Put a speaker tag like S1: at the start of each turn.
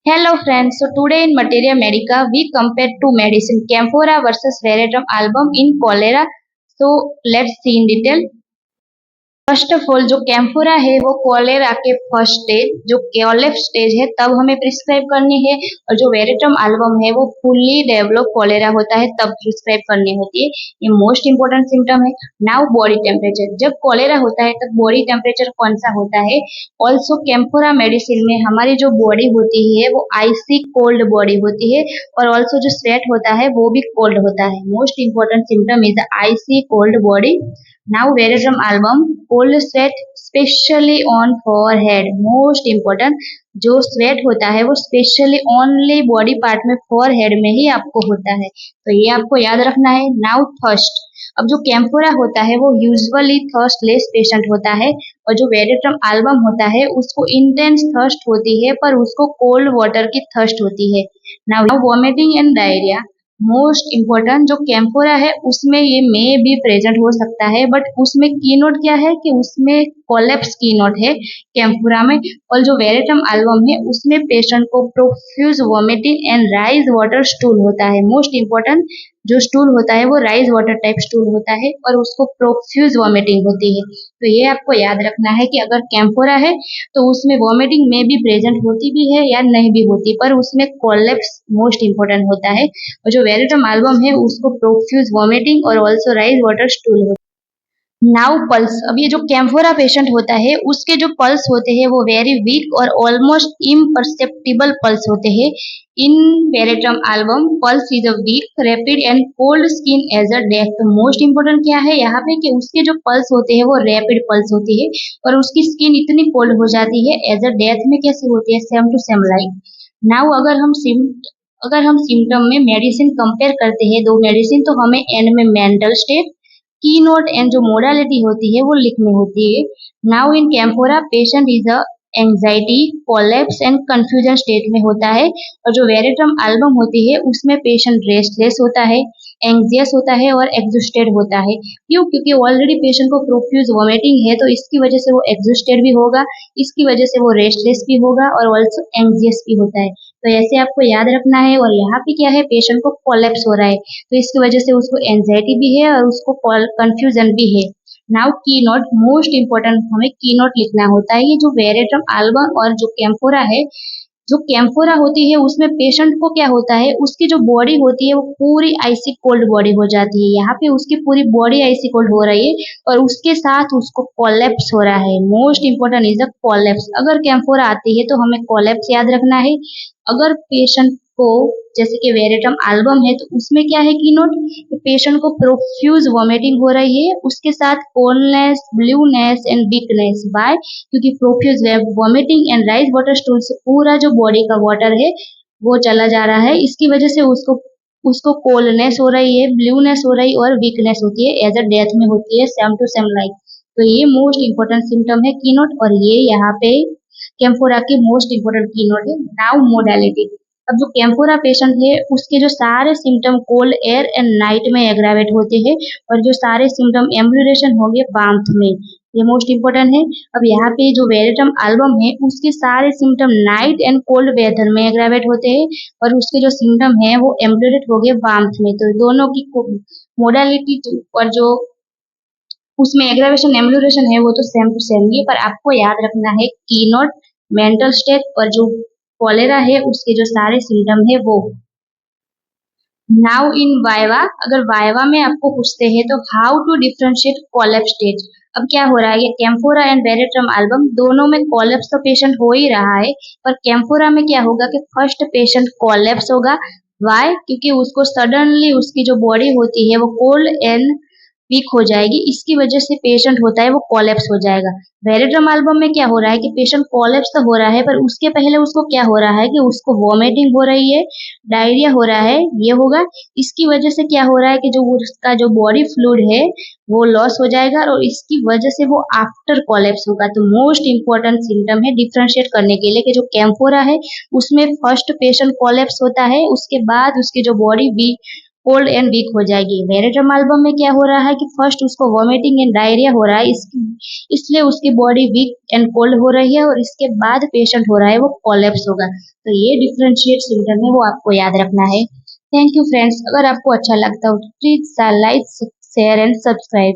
S1: Hello friends, so today in Materia Medica we compare two medicine Camphora versus Veratrum album in cholera. So let's see in detail. First of all जो कैम्फोरा है वो cholera के first stage जो कोलेप stage है तब हमें prescribe करनी है, और जो वेरेट्रम एल्बम है वो फुल्ली डेवलप कोलेरा होता है तब प्रिस्क्राइब करनी होती है। ये मोस्ट इंपोर्टेंट सिम्टम है। नाउ बॉडी टेम्परेचर, जब कोलेरा होता है तब बॉडी टेम्परेचर कौन सा होता है। ऑल्सो कैम्फोरा मेडिसिन में हमारी जो बॉडी होती है वो आइसी कोल्ड बॉडी होती है, और ऑल्सो जो स्वेट होता है वो भी कोल्ड होता है। Most important symptom is icy cold body. Now veratrum album, cold sweat specially on forehead, most important। जो स्वेट होता है वो स्पेशली ओनली बॉडी पार्ट में फोरहेड में ही आपको होता है, तो ये आपको याद रखना है। नाउ थर्स्ट, अब जो कैम्फोरा होता है वो यूजुअली थर्स्टलेस पेशेंट होता है, और जो वेरेट्रम एल्बम होता है उसको इंटेंस थर्स्ट होती है पर उसको कोल्ड वाटर की थर्स्ट होती है। Now vomiting and diarrhoea, most important. जो कैम्फोरा है उसमें ये मे भी प्रेजेंट हो सकता है, बट उसमें की नोट क्या है कि उसमें कोलेप्स की नोट है कैम्फोरा में, और जो वेरेट्रम एल्बम है उसमें पेशेंट को profuse vomiting and rice water stool होता है। मोस्ट इम्पोर्टेंट, जो स्टूल होता है वो राइज वाटर टाइप स्टूल होता है और उसको प्रोफ्यूज वॉमिटिंग होती है। तो ये आपको याद रखना है कि अगर कैम्फोरा है तो उसमें वॉमिटिंग में भी प्रेजेंट होती भी है या नहीं भी होती, पर उसमें कोलेप्स मोस्ट इम्पोर्टेंट होता है, और जो वेरेट्रम एल्बम है उसको प्रोफ्यूज वॉमिटिंग और ऑल्सो राइज वाटर स्टूल होता है। नाउ पल्स, अब ये जो कैम्फोरा पेशेंट होता है उसके जो पल्स होते हैं वो वेरी वीक और ऑलमोस्ट इम्परसेप्टिबल पल्स होते हैं। In veratrum album pulse is a weak rapid and cold skin as a death. तो मोस्ट इंपोर्टेंट क्या है यहाँ पे कि उसके जो पल्स होते हैं वो रैपिड पल्स होती है और उसकी स्किन इतनी कोल्ड हो जाती है एज अ डेथ में कैसी होती है, same to same like. Now अगर हम सिम्टम में मेडिसिन कंपेयर करते हैं दो मेडिसिन, तो हमें एंड में मेंटल स्टेट की नोट एंड जो मोडालिटी होती है वो लिखनी होती है। Now in camphora patient is a anxiety collapse and confusion state में होता है, और जो वेरेट्रम एल्बम होती है उसमें पेशेंट रेस्टलेस होता है, एंग्जियस होता है और एग्जॉस्टेड होता है। क्यों? क्योंकि ऑलरेडी पेशेंट को प्रोफ्यूज वॉमिटिंग है तो इसकी वजह से वो एग्जॉस्टेड भी होगा, इसकी वजह से वो रेस्टलेस भी होगा और ऑल्सो एंग्जियस भी होता है। तो ऐसे आपको याद रखना है। और यहाँ पे क्या है, पेशेंट को कोलैप्स हो रहा है तो इसकी वजह से उसको एंजाइटी भी है और उसको कंफ्यूजन भी है। नाउ की नोट, मोस्ट इंपोर्टेंट, हमें की नोट लिखना होता है। ये जो वेरेट्रम एल्बम और जो कैम्फोरा है, जो कैम्फोरा होती है उसमें पेशेंट को क्या होता है, उसकी जो बॉडी होती है वो पूरी आइसी कोल्ड बॉडी हो जाती है। यहाँ पे उसकी पूरी बॉडी आइसी कोल्ड हो रही है और उसके साथ उसको कोलैप्स हो रहा है। Most important is the collapse. अगर कैम्फोरा आती है तो हमें कोलैप्स याद रखना है। अगर पेशेंट को, जैसे कि वेरेट्रम एल्बम है तो उसमें क्या है की नोट, पेशेंट को प्रोफ्यूज वॉमिटिंग हो रही है, उसके साथ coldness, blueness and weakness. By, क्योंकि profuse vomiting and rice water stool से पूरा जो बॉडी का वाटर है वो चला जा रहा है, इसकी वजह से उसको उसको कोल्डनेस हो रही है, ब्लूनेस हो रही है और वीकनेस होती है, एज अ डेथ में होती है, सेम टू सेम लाइक। तो ये मोस्ट इंपोर्टेंट सिम्टम है की नोट, और ये यहाँ पे कैम्फोरा की मोस्ट इंपोर्टेंट की नोट है। नाउ मोडालिटी, अब जो कैम्फोरा पेशेंट है उसके जो सारे symptom cold air and night में एग्रावेट होते हैं, और जो सारे सिम्टम एम्ब्यूलेशन होंगे वार्मथ में, ये मोस्ट इंपोर्टेंट है। अब यहाँ पे जो वेरेट्रम एल्बम है उसके सारे symptom night and cold weather में एग्रावेट होते हैं, और उसके जो सिम्टम है वो एम्ब्यूलेट हो गए वार्मथ में। तो दोनों की मोडालिटी और जो उसमें एग्रावेशन एम्ब्यूलेशन है वो तो सेम टू सेम ही, पर आपको याद रखना है की नोट, मेंटल स्टेट और जो कॉलेरा है उसके जो सारे सिम्टम है वो। नाउ इन वाइवा, अगर वाइवा में आपको पूछते हैं तो how to differentiate collapse stage. अब क्या हो रहा है, ये कैम्फोरा एंड वेरेट्रम एल्बम दोनों में कोलैप्स तो पेशेंट हो ही रहा है, पर कैम्फोरा में क्या होगा कि फर्स्ट पेशेंट कोलैप्स होगा। वाई? क्योंकि उसको सडनली उसकी जो बॉडी होती है वो कोल्ड एंड वीक हो जाएगी, इसकी वजह से पेशेंट होता है वो कोलैप्स हो जाएगा। वेरेट्रम एल्बम में क्या हो रहा है कि पेशेंट कोलैप्स तो हो रहा है, पर उसके पहले उसको क्या हो रहा है कि उसको वॉमिटिंग हो रही है, डायरिया हो रहा है, ये होगा। इसकी वजह से क्या हो रहा है कि जो उसका जो बॉडी फ्लूइड है वो लॉस हो जाएगा और इसकी वजह से वो आफ्टर कोलैप्स होगा। तो मोस्ट इंपॉर्टेंट सिम्टम है डिफ्रेंशिएट करने के लिए कि जो कैम्फोरा है उसमें फर्स्ट पेशेंट कोलैप्स होता है, उसके बाद उसकी जो बॉडी भी कोल्ड एंड वीक हो जाएगी। वेरेट्रम एल्बम में क्या हो रहा है कि फर्स्ट उसको वॉमिटिंग एंड डायरिया हो रहा है, इसलिए उसकी बॉडी वीक एंड कोल्ड हो रही है और इसके बाद पेशेंट हो रहा है वो कोलैप्स होगा। तो ये डिफरेंशिएट सिम्टम है, वो आपको याद रखना है। Thank you friends. अगर आपको अच्छा लगता हो तो please like share and subscribe.